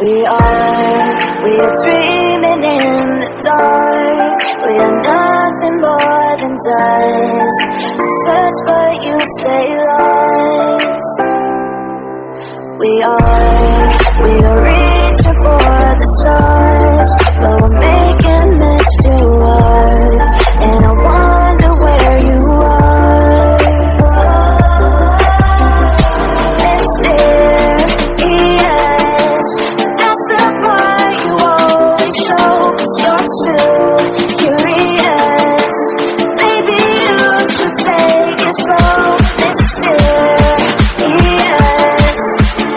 We are dreaming in the dark. We are nothing more than dust. Search but you stay lost. We are reaching for the stars, but we're making this too hard. And I wonder where you are. Mysterious, that's the part you always show, 'cause you're too curious. Maybe you should take it slow. Mysterious,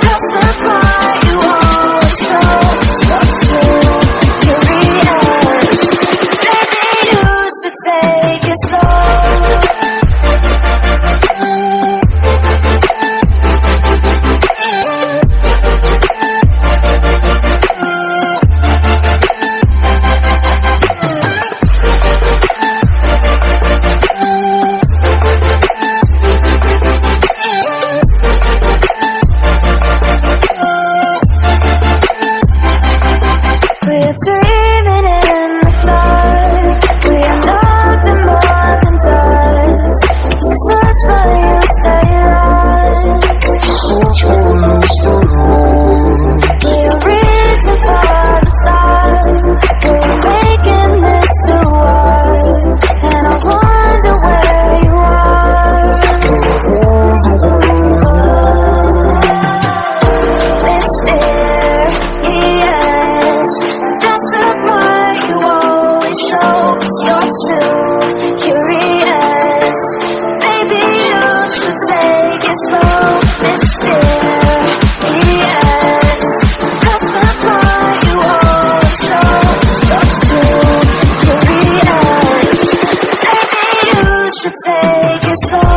that's the part you always show, 'cause you're too curious. Maybe you should take it slow. We're dreaming in the dark. We are nothing more than dust. Just search for you, stay lost. We are reaching for the stars. We're making this too hard. And I wonder where you are. Mysterious, that's the part you always show, 'cause you're too curious. Maybe you should take it slow. Mysterious, that's the part you always show, 'cause you're too curious. Maybe you should take it slow.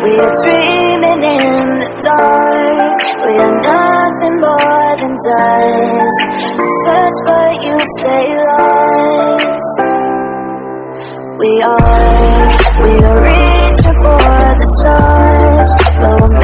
We are dreaming in the dark. We are nothing more than dust. Search but you stay lost. We are reaching for the stars, but we're